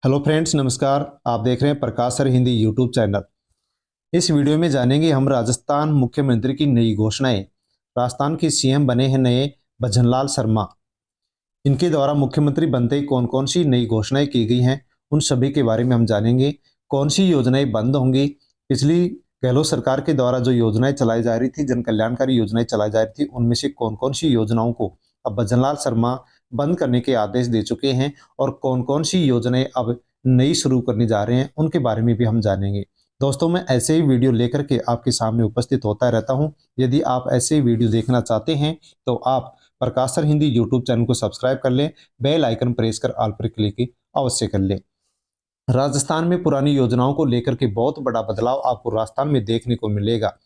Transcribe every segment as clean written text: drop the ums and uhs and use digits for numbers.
Hello friends, नमस्कार। आप देख रहे हैं प्रकाश सर हिंदी यूट्यूब चैनल। इस वीडियो में जानेंगे हम राजस्थान मुख्यमंत्री की नई घोषणाएं। राजस्थान के सीएम बने हैं नए भजनलाल शर्मा। इनके द्वारा मुख्यमंत्री बनते ही कौन कौन सी नई घोषणाएं की गई हैं, उन सभी के बारे में हम जानेंगे। कौन सी योजनाएं बंद होंगी, पिछली गहलोत सरकार के द्वारा जो योजनाएं चलाई जा रही थी, जन कल्याणकारी योजनाएं चलाई जा रही थी, उनमें से कौन कौन सी योजनाओं को अब भजनलाल शर्मा बंद करने के आदेश दे चुके हैं और कौन कौन सी योजनाएं अब नई शुरू करने जा रहे हैं, उनके बारे में भी हम जानेंगे। दोस्तों, मैं ऐसे ही वीडियो लेकर के आपके सामने उपस्थित होता रहता हूं। यदि आप ऐसे ही वीडियो देखना चाहते हैं तो आप प्रकाश सर हिंदी यूट्यूब चैनल को सब्सक्राइब कर लें, बेल आइकन प्रेस कर ऑल पर क्लिक अवश्य कर लें। राजस्थान में पुरानी योजनाओं को लेकर के बहुत बड़ा बदलाव आपको राजस्थान में देखने को मिलेगा।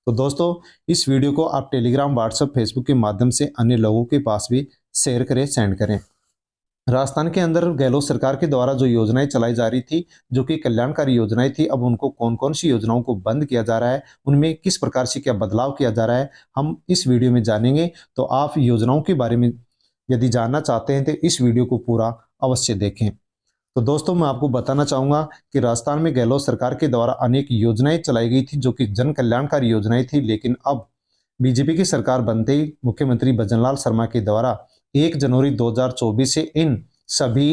तो दोस्तों, इस वीडियो को आप टेलीग्राम, व्हाट्सएप, फेसबुक के माध्यम से अन्य लोगों के पास भी शेयर करें, सेंड करें। राजस्थान के अंदर गहलोत सरकार के द्वारा जो योजनाएं चलाई जा रही थी, जो कि कल्याणकारी योजनाएं थी, अब उनको कौन कौन सी योजनाओं को बंद किया जा रहा है, उनमें किस प्रकार से क्या बदलाव किया जा रहा है, हम इस वीडियो में जानेंगे। तो आप योजनाओं के बारे में यदि जानना चाहते हैं तो इस वीडियो को पूरा अवश्य देखें। तो दोस्तों, मैं आपको बताना चाहूंगा कि राजस्थान में गहलोत सरकार के द्वारा अनेक योजनाएं चलाई गई थी, जो कि जन कल्याणकारी योजनाएं थी, लेकिन अब बीजेपी की सरकार बनते ही मुख्यमंत्री भजनलाल शर्मा के द्वारा 1 जनवरी 2024 से इन सभी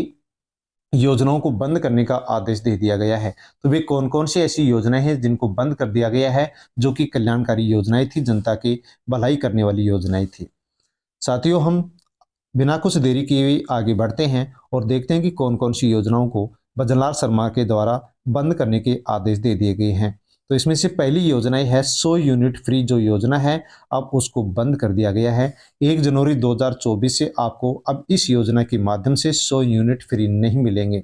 योजनाओं को बंद करने का आदेश दे दिया गया है। तो वे कौन कौन सी ऐसी योजनाएं हैं जिनको बंद कर दिया गया है, जो कि कल्याणकारी योजनाएं थी, जनता की भलाई करने वाली योजनाएं थी। साथियों, हम बिना कुछ देरी किए हुए आगे बढ़ते हैं और देखते हैं कि कौन कौन सी योजनाओं को भजनलाल शर्मा के द्वारा बंद करने के आदेश दे दिए गए हैं। तो इसमें से पहली योजना है 100 यूनिट फ्री जो योजना है, अब उसको बंद कर दिया गया है। 1 जनवरी 2024 से आपको अब इस योजना के माध्यम से 100 यूनिट फ्री नहीं मिलेंगे।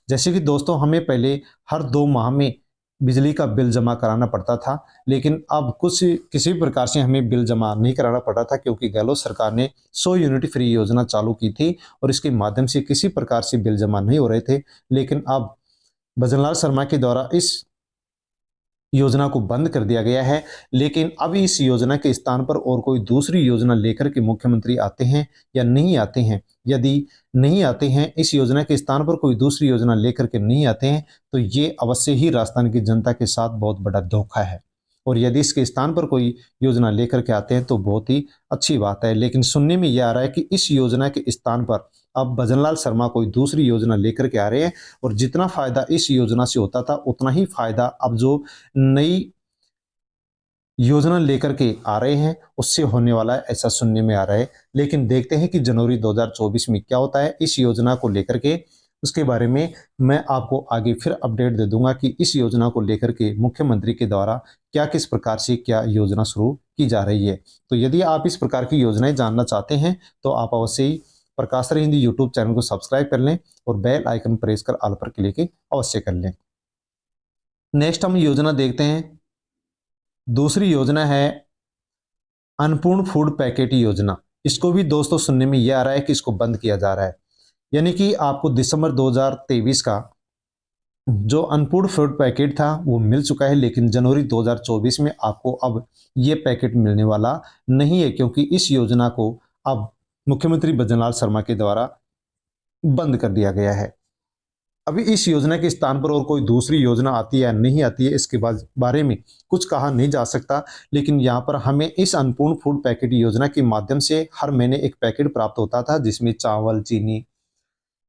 जैसे कि दोस्तों, हमें पहले हर 2 माह में बिजली का बिल जमा कराना पड़ता था, लेकिन अब कुछ किसी भी प्रकार से हमें बिल जमा नहीं कराना पड़ा था, क्योंकि गहलोत सरकार ने 100 यूनिट फ्री योजना चालू की थी और इसके माध्यम से किसी प्रकार से बिल जमा नहीं हो रहे थे। लेकिन अब भजनलाल शर्मा के द्वारा इस योजना को बंद कर दिया गया है। लेकिन अब इस योजना के स्थान पर और कोई दूसरी योजना लेकर के मुख्यमंत्री आते हैं या नहीं आते हैं, यदि नहीं आते हैं, इस योजना के स्थान पर कोई दूसरी योजना लेकर के नहीं आते हैं, तो ये अवश्य ही राजस्थान की जनता के साथ बहुत बड़ा धोखा है। और यदि इसके स्थान पर कोई योजना लेकर के आते हैं तो बहुत ही अच्छी बात है। लेकिन सुनने में यह आ रहा है कि इस योजना के स्थान पर अब भजनलाल शर्मा कोई दूसरी योजना लेकर के आ रहे हैं, और जितना फायदा इस योजना से होता था उतना ही फायदा अब जो नई योजना लेकर के आ रहे हैं उससे होने वाला है, ऐसा सुनने में आ रहा है। लेकिन देखते हैं कि जनवरी 2024 में क्या होता है इस योजना को लेकर के। उसके बारे में मैं आपको आगे फिर अपडेट दे दूंगा कि इस योजना को लेकर के मुख्यमंत्री के द्वारा क्या किस प्रकार से क्या योजना शुरू की जा रही है। तो यदि आप इस प्रकार की योजनाएं जानना चाहते हैं तो आप अवश्य ही प्रकाश सर हिंदी यूट्यूब चैनल को सब्सक्राइब कर लें और बेल आइकन प्रेस कर ऑल पर क्लिक अवश्य कर लें। नेक्स्ट हम योजना देखते हैं। दूसरी योजना है अन्नपूर्ण फूड पैकेट योजना। इसको भी दोस्तों सुनने में यह आ रहा है कि इसको बंद किया जा रहा है, यानी कि आपको दिसंबर 2023 का जो अन्नपूर्ण फूड पैकेट था वो मिल चुका है, लेकिन जनवरी 2024 में आपको अब ये पैकेट मिलने वाला नहीं है, क्योंकि इस योजना को अब मुख्यमंत्री भजनलाल शर्मा के द्वारा बंद कर दिया गया है। अभी इस योजना के स्थान पर और कोई दूसरी योजना आती है या नहीं आती है, इसके बारे में कुछ कहा नहीं जा सकता। लेकिन यहाँ पर हमें इस अन्नपूर्ण फूड पैकेट योजना के माध्यम से हर महीने एक पैकेट प्राप्त होता था, जिसमें चावल, चीनी,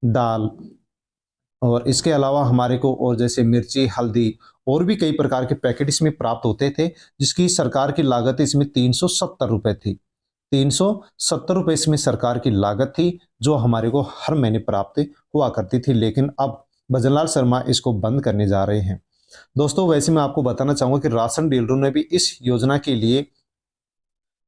दाल और इसके अलावा हमारे को और जैसे मिर्ची, हल्दी और भी कई प्रकार के पैकेट इसमें प्राप्त होते थे, जिसकी सरकार की लागत इसमें 370 रुपये थी। 370 रुपये इसमें सरकार की लागत थी, जो हमारे को हर महीने प्राप्त हुआ करती थी। लेकिन अब भजनलाल शर्मा इसको बंद करने जा रहे हैं। दोस्तों, वैसे मैं आपको बताना चाहूंगा कि राशन डीलरों ने भी इस योजना के लिए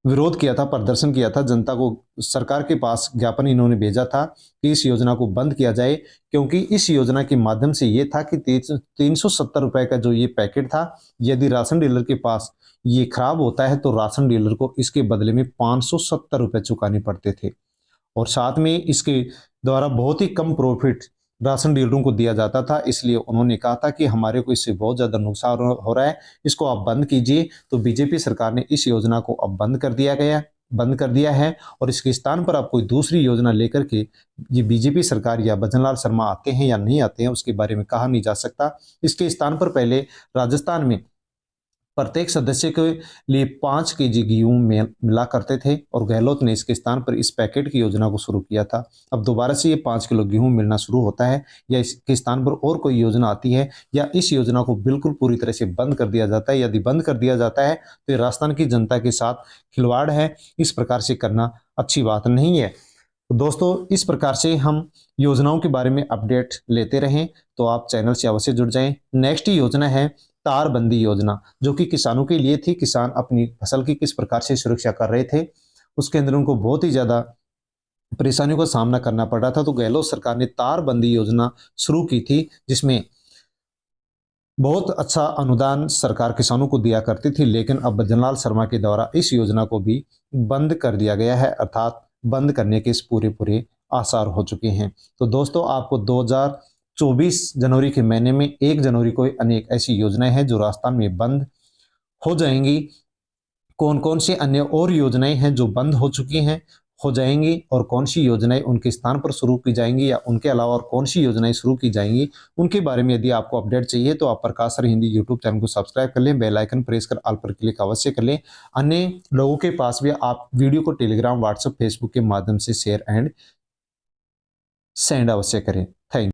विरोध किया था, प्रदर्शन किया था, जनता को सरकार के पास ज्ञापन इन्होंने भेजा था कि इस योजना को बंद किया जाए, क्योंकि इस योजना के माध्यम से ये था कि 370 रुपये का जो ये पैकेट था, यदि राशन डीलर के पास ये खराब होता है तो राशन डीलर को इसके बदले में 570 रुपये चुकाने पड़ते थे। और साथ में इसके द्वारा बहुत ही कम प्रॉफिट राशन डीलरों को दिया जाता था। इसलिए उन्होंने कहा था कि हमारे को इससे बहुत ज़्यादा नुकसान हो रहा है, इसको आप बंद कीजिए। तो बीजेपी सरकार ने इस योजना को अब बंद कर दिया गया। बंद कर दिया है और इसके स्थान पर आप कोई दूसरी योजना लेकर के ये बीजेपी सरकार या भजनलाल शर्मा आते हैं या नहीं आते हैं उसके बारे में कहा नहीं जा सकता। इसके स्थान पर पहले राजस्थान में प्रत्येक सदस्य के लिए 5 केजी गेहूं में मिला करते थे और गहलोत ने इसके स्थान पर इस पैकेट की योजना को शुरू किया था। अब दोबारा से ये 5 किलो गेहूं मिलना शुरू होता है या इसके स्थान पर और कोई योजना आती है या इस योजना को बिल्कुल पूरी तरह से बंद कर दिया जाता है। यदि बंद कर दिया जाता है तो ये राजस्थान की जनता के साथ खिलवाड़ है, इस प्रकार से करना अच्छी बात नहीं है। तो दोस्तों, इस प्रकार से हम योजनाओं के बारे में अपडेट लेते रहें तो आप चैनल से अवश्य जुड़ जाएं। नेक्स्ट योजना है तारबंदी योजना, जो कि किसानों के लिए थी। किसान अपनी फसल की किस प्रकार से सुरक्षा कर रहे थे, उसके अंदर उनको बहुत ही ज़्यादा परेशानियों का सामना करना पड़ रहा था। तो गहलोत सरकार ने तारबंदी योजना शुरू की थी, जिसमें बहुत अच्छा अनुदान सरकार किसानों को दिया करती थी। लेकिन अब भजनलाल शर्मा के द्वारा इस योजना को भी बंद कर दिया गया है, अर्थात बंद करने के इस पूरे आसार हो चुके हैं। तो दोस्तों, आपको 2024 जनवरी के महीने में 1 जनवरी को अनेक ऐसी योजनाएं हैं जो राजस्थान में बंद हो जाएंगी। कौन कौन सी अन्य और योजनाएं हैं जो बंद हो चुकी हैं, हो जाएंगी, और कौन सी योजनाएं उनके स्थान पर शुरू की जाएंगी या उनके अलावा और कौन सी योजनाएं शुरू की जाएंगी, उनके बारे में यदि आपको अपडेट चाहिए तो आप प्रकाश सर हिंदी यूट्यूब चैनल को सब्सक्राइब कर लें, बेल आइकन प्रेस कर ऑल पर क्लिक अवश्य कर लें। अन्य लोगों के पास भी आप वीडियो को टेलीग्राम, व्हाट्सएप, फेसबुक के माध्यम से शेयर एंड सेंड अवश्य करें। थैंक